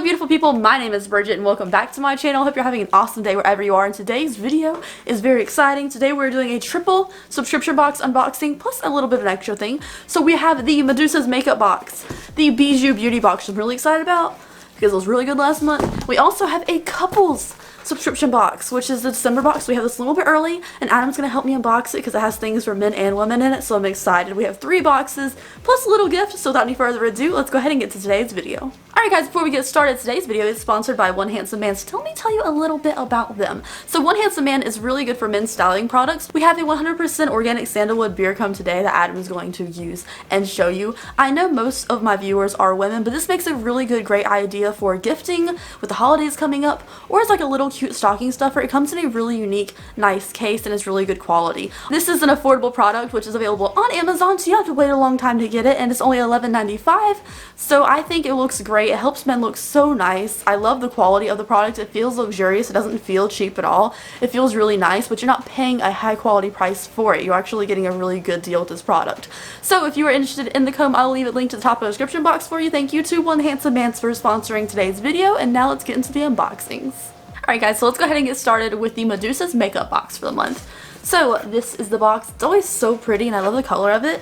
Hello beautiful people, my name is Bridget and welcome back to my channel. Hope you're having an awesome day wherever you are, and today's video is very exciting. Today we're doing a triple subscription box unboxing plus a little bit of an extra thing. So we have the Medusas Makeup box, the Bijou Beauty box, which I'm really excited about because it was really good last month. We also have a couples subscription box, which is the December box. We have this a little bit early and Adam's going to help me unbox it because it has things for men and women in it, so I'm excited. We have 3 boxes plus a little gift, so without any further ado, let's go ahead and get to today's video. Alright guys, before we get started, today's video is sponsored by One Handsome Man, so let me tell you a little bit about them. So One Handsome Man is really good for men's styling products. We have a 100% organic sandalwood beer comb today that Adam is going to use and show you. I know most of my viewers are women, but this makes a really good, great idea for gifting with the holidays coming up, or as like a little cute stocking stuffer. It comes in a really unique, nice case and is really good quality. This is an affordable product which is available on Amazon, so you have to wait a long time to get it, and it's only $11.95, so I think it looks great. It helps men look so nice. I love the quality of the product. It feels luxurious. It doesn't feel cheap at all. It feels really nice, but you're not paying a high quality price for it. You're actually getting a really good deal with this product. So if you are interested in the comb, I'll leave it linked to the top of the description box for you. Thank you to One Handsome Man for sponsoring today's video, and now let's get into the unboxings. Alright guys, so let's go ahead and get started with the Medusas Makeup box for the month. So this is the box. It's always so pretty and I love the color of it.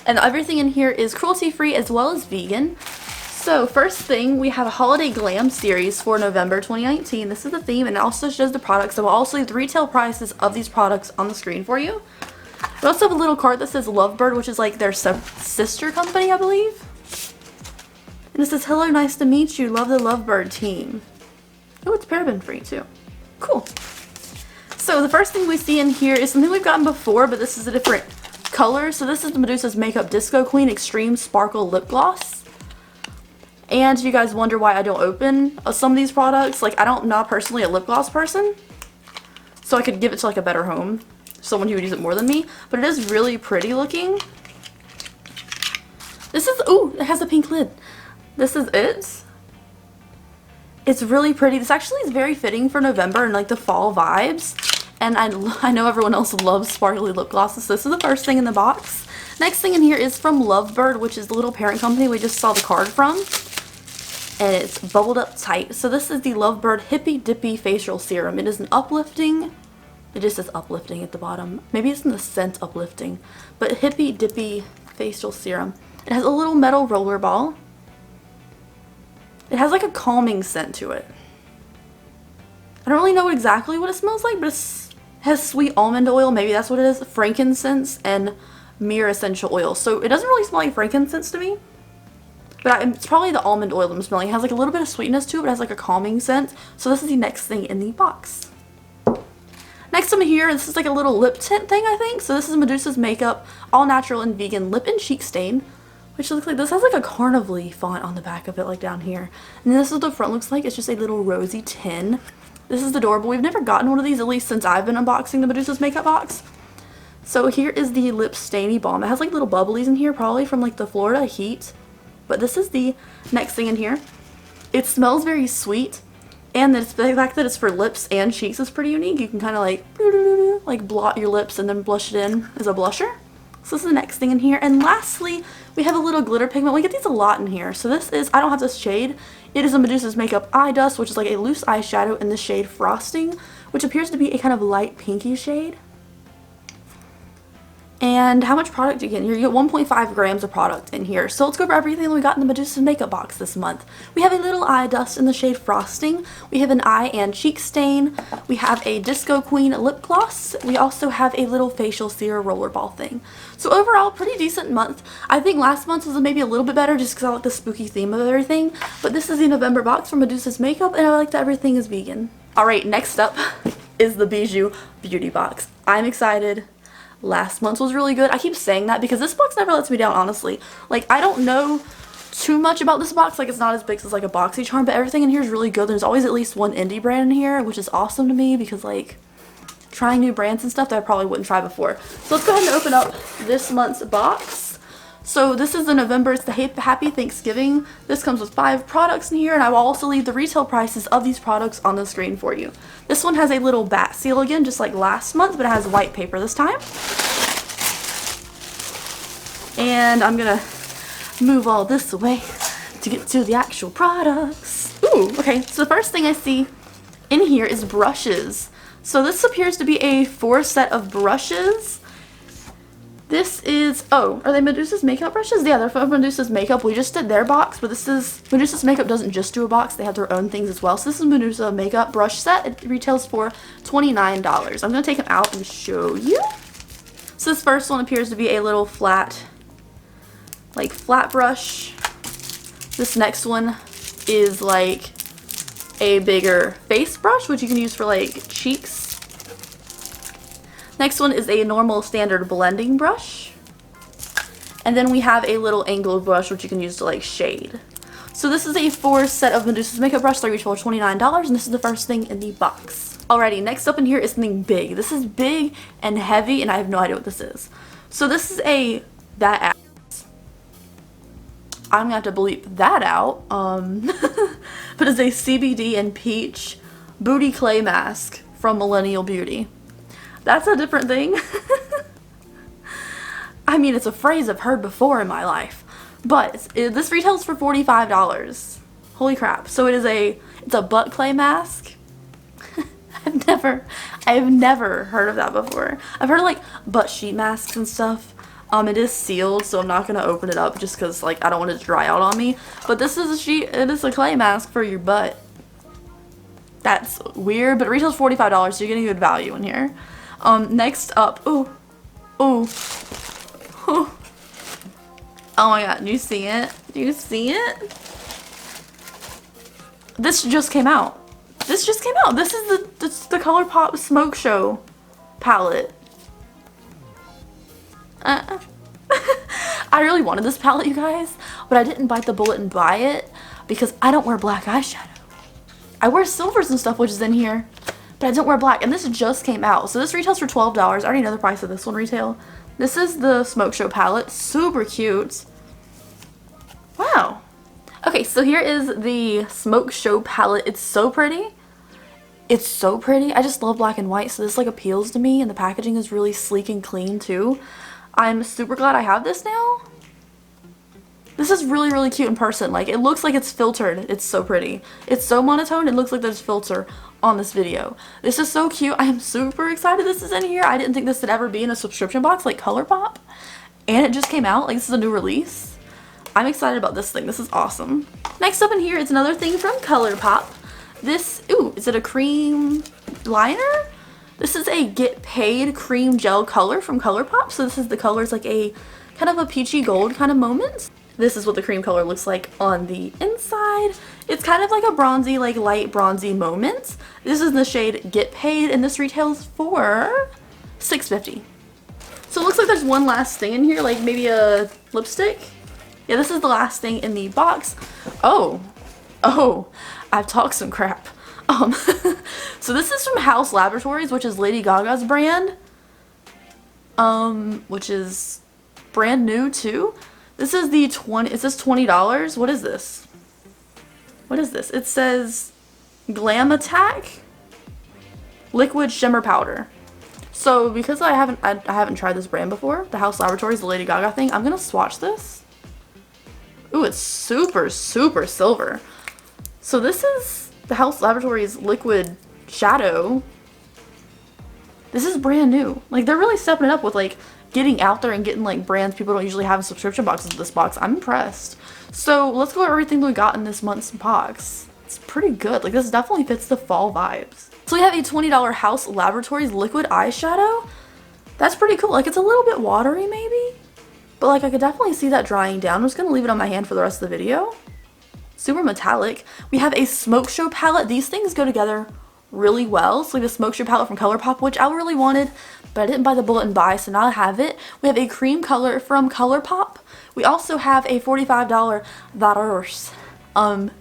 And everything in here is cruelty-free as well as vegan. So first thing, we have a holiday glam series for November 2019. This is the theme, and it also shows the products. So we'll also leave the retail prices of these products on the screen for you. We also have a little card that says Lovebird, which is like their sister company, I believe. And it says, "Hello, nice to meet you. Love the Lovebird team." Oh, it's paraben free too. Cool. So the first thing we see in here is something we've gotten before, but this is a different color. So this is the Medusas Makeup Disco Queen Extreme Sparkle Lip Gloss. And you guys wonder why I don't open some of these products. Like, I'm not personally a lip gloss person, so I could give it to like a better home, someone who would use it more than me. But it is really pretty looking. This is, ooh, it has a pink lid. This is it. It's really pretty. This actually is very fitting for November and like the fall vibes. And I know everyone else loves sparkly lip glosses, so this is the first thing in the box. Next thing in here is from Lovebird, which is the little parent company we just saw the card from. And it's bubbled up tight. So this is the Lovebird Hippy Dippy Facial Serum. It is an uplifting, it just says uplifting at the bottom. Maybe it's in the scent uplifting. But Hippy Dippy Facial Serum. It has a little metal roller ball. It has like a calming scent to it. I don't really know exactly what it smells like, but it has sweet almond oil, maybe that's what it is, frankincense, and myrrh essential oil. So it doesn't really smell like frankincense to me, but it's probably the almond oil that I'm smelling. It has like a little bit of sweetness to it, but it has like a calming scent. So this is the next thing in the box. Next I'm here, this is like a little lip tint thing, I think. So this is Medusas Makeup All Natural and Vegan Lip and Cheek Stain, which looks like, this has like a carnival font on the back of it, like down here. And then this is what the front looks like. It's just a little rosy tin. This is adorable. We've never gotten one of these, at least since I've been unboxing the Medusas Makeup box. So here is the Lip Stainy Balm. It has like little bubblies in here, probably from like the Florida heat. But this is the next thing in here. It smells very sweet, and the fact that it's for lips and cheeks is pretty unique. You can kind of like blot your lips and then blush it in as a blusher. So this is the next thing in here. And lastly, we have a little glitter pigment. We get these a lot in here. So this is, I don't have this shade. It is a Medusas Makeup Eye Dust, which is like a loose eyeshadow in the shade Frosting, which appears to be a kind of light pinky shade. And how much product do you get in here? You get 1.5 grams of product in here. So let's go over everything that we got in the Medusas Makeup box this month. We have a little eye dust in the shade Frosting. We have an eye and cheek stain. We have a Disco Queen lip gloss. We also have a little facial serum rollerball thing. So overall, pretty decent month. I think last month was maybe a little bit better just because I like the spooky theme of everything. But this is the November box from Medusas Makeup, and I like that everything is vegan. Alright, next up is the Bijou Beauty box. I'm excited. Last month was really good. I keep saying that because this box never lets me down, honestly. Like, I don't know too much about this box. Like, it's not as big as like a BoxyCharm, but everything in here is really good. There's always at least one indie brand in here, which is awesome to me because, like, trying new brands and stuff that I probably wouldn't try before. So let's go ahead and open up this month's box. So this is the November, it's the Happy Thanksgiving. This comes with 5 products in here, and I will also leave the retail prices of these products on the screen for you. This one has a little bat seal again, just like last month, but it has white paper this time. And I'm gonna move all this away to get to the actual products. Ooh, okay, so the first thing I see in here is brushes. So this appears to be a 4 set of brushes. This is, oh, are they Medusas Makeup brushes? Yeah, they're from Medusas Makeup. We just did their box, but this is, Medusas Makeup doesn't just do a box. They have their own things as well. So this is Medusa Makeup brush set. It retails for $29. I'm going to take them out and show you. So this first one appears to be a little flat, like flat brush. This next one is like a bigger face brush, which you can use for like cheeks. Next one is a normal standard blending brush. And then we have a little angled brush, which you can use to like shade. So this is a 4 set of Medusas Makeup brush. They retail for $29, and this is the first thing in the box. Alrighty, next up in here is something big. This is big and heavy, and I have no idea what this is. So this is a, I'm gonna have to bleep that out. But it's a CBD and Peach Booty Clay Mask from Millennial Beauty. That's a different thing. I mean, it's a phrase I've heard before in my life. But this retails for $45. Holy crap. So it's a butt clay mask. I've never heard of that before. I've heard of like butt sheet masks and stuff. It is sealed, so I'm not gonna open it up just because like I don't want it to dry out on me. But this is it is a clay mask for your butt. That's weird, but it retails $45, so you're getting good value in here. Next up, ooh. Oh my god, do you see it? Do you see it? This just came out. This is the Colourpop Smoke Show palette. I really wanted this palette, you guys, but I didn't bite the bullet and buy it because I don't wear black eyeshadow. I wear silvers and stuff, which is in here, but I don't wear black, and this just came out. So this retails for $12. I already know the price of this one retail. This is the Smoke Show palette. Super cute. Wow. Okay, so here is the Smoke Show palette. It's so pretty. It's so pretty. I just love black and white, so this like appeals to me, and the packaging is really sleek and clean too. I'm super glad I have this now. This is really, really cute in person. Like, it looks like it's filtered. It's so pretty. It's so monotone, it looks like there's filter on this video. This is so cute. I am super excited this is in here. I didn't think this would ever be in a subscription box like Colourpop. And it just came out. Like, this is a new release. I'm excited about this thing. This is awesome. Next up in here is another thing from Colourpop. This, ooh, is it a cream liner? This is a Get Paid cream gel color from Colourpop. So this is the color's like a kind of a peachy gold kind of moment. This is what the cream color looks like on the inside. It's kind of like a bronzy, like light bronzy moment. This is the shade Get Paid, and this retails for $6.50. So it looks like there's one last thing in here, like maybe a lipstick. Yeah, this is the last thing in the box. Oh, I've talked some crap. So this is from House Laboratories, which is Lady Gaga's brand. Which is brand new too. This is the it says $20. What is this? What is this? It says Glam Attack Liquid Shimmer Powder. So because I haven't tried this brand before, the House Laboratories, the Lady Gaga thing, I'm gonna swatch this. Ooh, it's super, super silver. So this is the House Laboratories Liquid Shadow. This is brand new. Like, they're really stepping it up with like getting out there and getting like brands people don't usually have in subscription boxes of this box. I'm impressed. So let's go over everything that we got in this month's box. It's pretty good. Like, this definitely fits the fall vibes. So we have a $20 House Laboratories liquid eyeshadow. That's pretty cool. Like, it's a little bit watery maybe, but like I could definitely see that drying down. I'm just gonna leave it on my hand for the rest of the video. Super metallic. We have a Smoke Show palette. These things go together really well. So like the Smoke Show palette from Colourpop, which I really wanted, but I didn't buy the bullet and buy, so now I have it. We have a cream color from Colourpop. We also have a $45 Thorns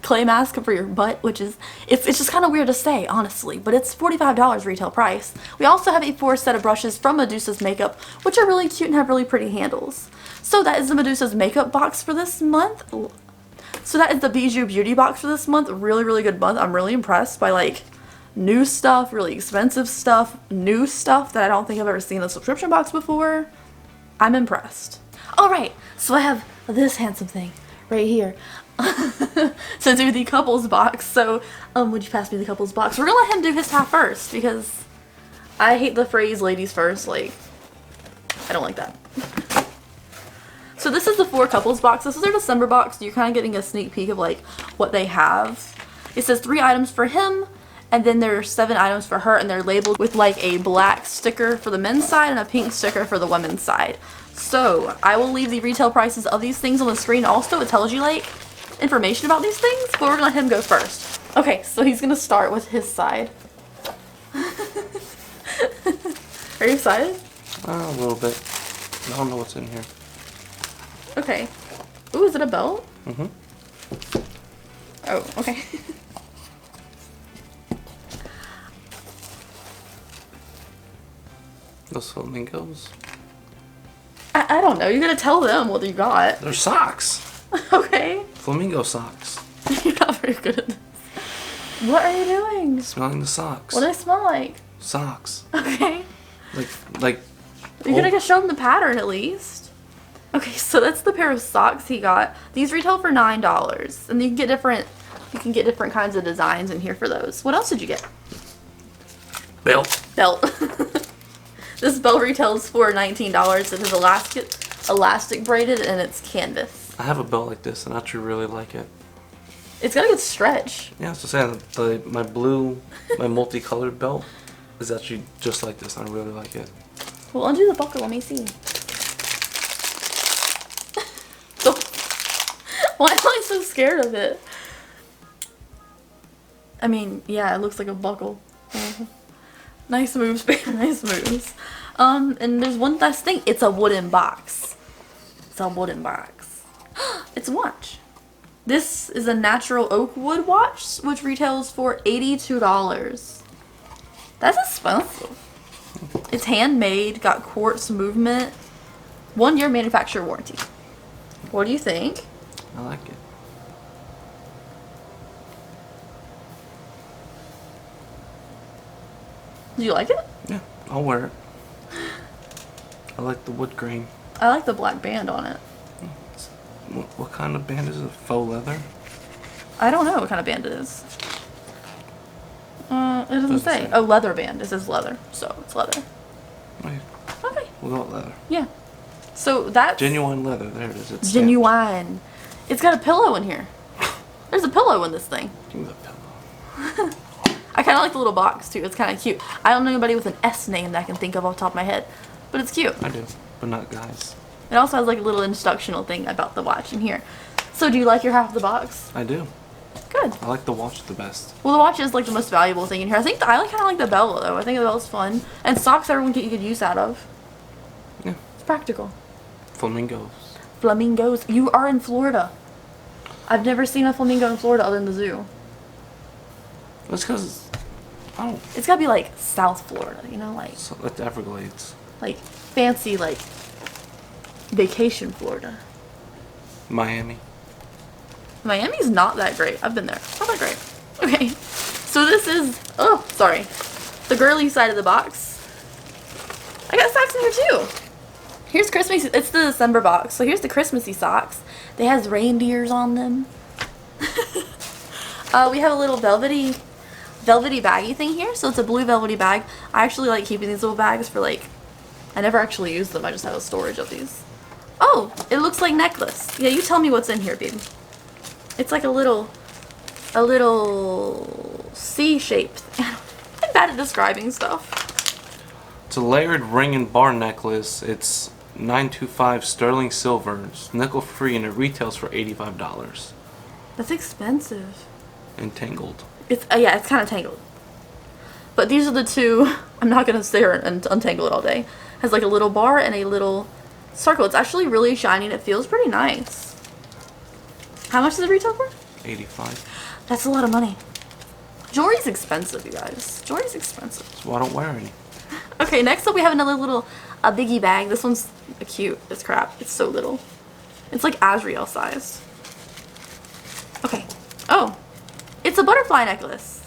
clay mask for your butt, which is, it's just kind of weird to say, honestly, but it's $45 retail price. We also have a 4 set of brushes from Medusas Makeup, which are really cute and have really pretty handles. So that is the Medusas Makeup box for this month. So that is the Bijou Beauty box for this month. Really, really good month. I'm really impressed by like new stuff, really expensive stuff, new stuff that I don't think I've ever seen in a subscription box before. I'm impressed. Alright, so I have this handsome thing right here. to do the couples box. So, would you pass me the couples box? We're gonna let him do his half first because I hate the phrase ladies first. Like, I don't like that. So this is the 4 couples box. This is their December box. So you're kind of getting a sneak peek of like what they have. It says 3 items for him, and then there's 7 items for her, and they're labeled with like a black sticker for the men's side and a pink sticker for the women's side. So I will leave the retail prices of these things on the screen. Also, it tells you like information about these things, but we're gonna let him go first. Okay, so he's gonna start with his side. Are you excited? A little bit. I don't know what's in here. Okay. Ooh, is it a belt? Mm-hmm. Oh, okay. Those flamingos. I don't know. You're gonna tell them what you got. They're socks. Okay. Flamingo socks. You're not very good at this. What are you doing? Smelling the socks. What do they smell like? Socks. Okay. Like. You're gonna show them the pattern at least. Okay, so that's the pair of socks he got. These retail for $9, and you can get different kinds of designs in here for those. What else did you get? Belt. Belt. This belt retails for $19. It is elastic braided, and it's canvas. I have a belt like this, and I actually really like it. It's got a good stretch. Yeah, so saying my multicolored belt is actually just like this. I really like it. Well, undo the buckle. Let me see. Why am I so scared of it? I mean, yeah, it looks like a buckle. Nice moves, babe. Nice moves. And there's one last thing. It's a wooden box. It's a wooden box. It's a watch. This is a natural oak wood watch, which retails for $82. That's expensive. It's handmade, got quartz movement, 1-year manufacturer warranty. What do you think? I like it. Do you like it? Yeah, I'll wear it. I like the wood grain. I like the black band on it. What kind of band is it? Faux leather? I don't know what kind of band it is. It doesn't say. Oh, leather band. It says leather, so it's leather. Okay. Okay. We'll go with leather. Yeah. So that's Genuine leather. There it is. It's genuine. It's got a pillow in here. There's a pillow in this thing. Give me the pillow. I kind of like the little box too. It's kind of cute. I don't know anybody with an S name that I can think of off the top of my head, but it's cute. I do, but not guys. It also has like a little instructional thing about the watch in here. So do you like your half of the box? I do. Good. I like the watch the best. Well, the watch is like the most valuable thing in here. I think I kind of like the belt though. I think the belt's fun. And socks everyone can get use out of. Yeah. It's practical. Flamingos. Flamingos. You are in Florida. I've never seen a flamingo in Florida other than the zoo. That's because I don't. It's gotta be like South Florida, you know, like the Everglades. like fancy like vacation Florida. Miami. Miami's not that great. I've been there. Not that great. Okay. So this is the girly side of the box. I got socks in here too. Here's Christmas. It's the December box. So here's the Christmassy socks. They has reindeers on them. We have a little velvety baggy thing here. So it's a blue velvety bag. I actually like keeping these little bags for like, I never actually use them. I just have a storage of these. Oh, it looks like necklace. Yeah, you tell me what's in here, babe. It's like a little C-shaped. I'm bad at describing stuff. It's a layered ring and bar necklace. It's $925 sterling silver. It's nickel free and it retails for $85. That's expensive. And tangled. It's yeah, it's kind of tangled. But these are the two. I'm not gonna stay here and untangle it all day. It has like a little bar and a little circle. It's actually really shiny and it feels pretty nice. How much does it retail for? $85. That's a lot of money. Jewelry's expensive, you guys. Jewelry's expensive. That's why I don't wear any. Okay, next up we have another little biggie bag. This one's cute as crap. It's so little. It's like Azrael size. Okay. Oh, it's a butterfly necklace.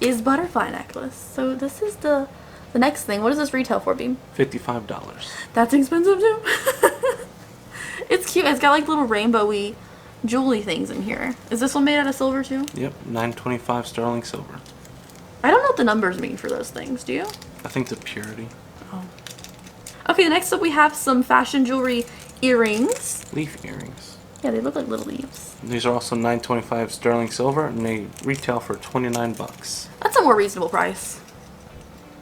Butterfly necklace. So this is the next thing. What does this retail for, Beam? $55. That's expensive too. It's cute. It's got like little rainbowy jewelry things in here. Is this one made out of silver too? Yep, 925 sterling silver. I don't know what the numbers mean for those things, do you? I think the purity. Oh. Okay, next up we have some fashion jewelry earrings. Leaf earrings. Yeah, they look like little leaves. These are also 925 sterling silver, and they retail for 29 bucks. That's a more reasonable price.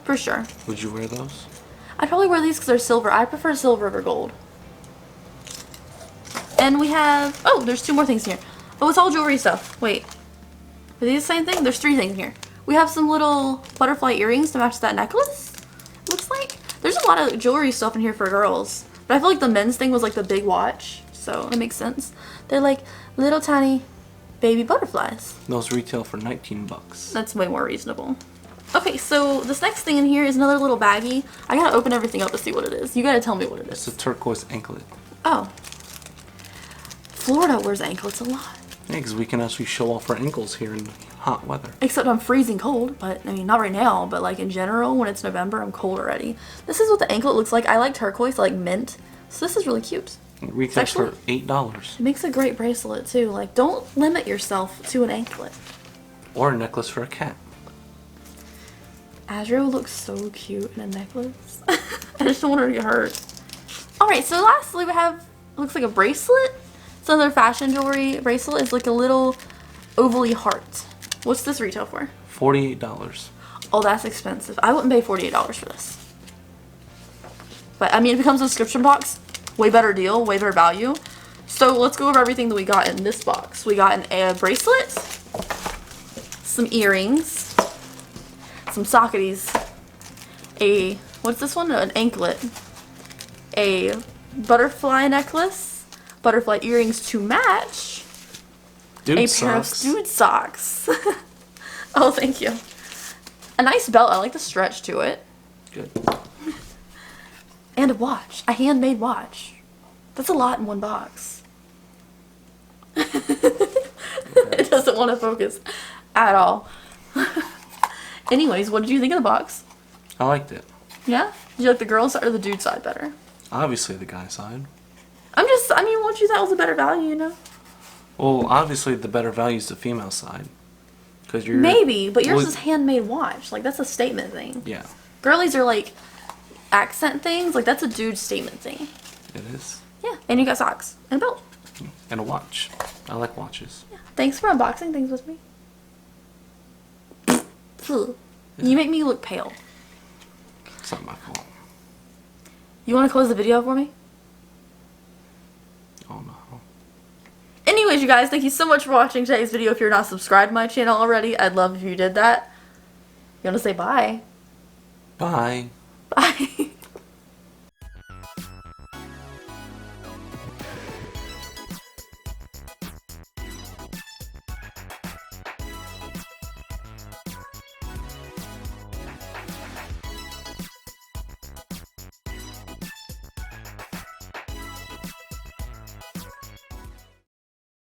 For sure. Would you wear those? I'd probably wear these because they're silver. I prefer silver over gold. And we have... Oh, there's 2 more things here. Oh, it's all jewelry stuff. Wait. Are these the same thing? There's 3 things here. We have some little butterfly earrings to match that necklace. Looks like. There's a lot of jewelry stuff in here for girls. But I feel like the men's thing was like the big watch. So it makes sense. They're like little tiny baby butterflies. Those retail for 19 bucks. That's way more reasonable. Okay, so this next thing in here is another little baggie. I gotta open everything up to see what it is. You gotta tell me what it is. It's a turquoise anklet. Oh. Florida wears anklets a lot. Yeah, because we can actually show off our ankles here in hot weather. Except I'm freezing cold, but I mean, not right now, but like in general, when it's November, I'm cold already. This is what the anklet looks like. I like turquoise, I like mint. So this is really cute. It retails for $8. It makes a great bracelet too. Like, don't limit yourself to an anklet. Or a necklace for a cat. Azrael looks so cute in a necklace. I just don't want her to get hurt. Alright, so lastly we have, looks like a bracelet. It's another fashion jewelry bracelet. It's like a little ovally heart. What's this retail for? $48. Oh, that's expensive. I wouldn't pay $48 for this. But, I mean, if it comes in a subscription box, way better deal, way better value. So, let's go over everything that we got in this box. We got a bracelet, some earrings, some socketies, what's this one? An anklet, a butterfly necklace, butterfly earrings to match, Dude a socks. pair of dude socks. Oh, thank you. A nice belt. I like the stretch to it. Good. And a watch. A handmade watch. That's a lot in one box. It doesn't want to focus at all. Anyways, what did you think of the box? I liked it. Yeah? Did you like the girl side or the dude side better? Obviously the guy side. I mean, what you thought was a better value, you know? Well, obviously the better value is the female side. Because you're... Maybe, but yours is handmade watch. Like, that's a statement thing. Yeah. Girlies are like accent things. Like, that's a dude statement thing. It is. Yeah, and you got socks and a belt. And a watch. I like watches. Yeah. Thanks for unboxing things with me. Ugh. You make me look pale. It's not my fault. You want to close the video for me? Oh no. Anyways, you guys, thank you so much for watching today's video. If you're not subscribed to my channel already, I'd love if you did that. You want to say bye? Bye. Bye.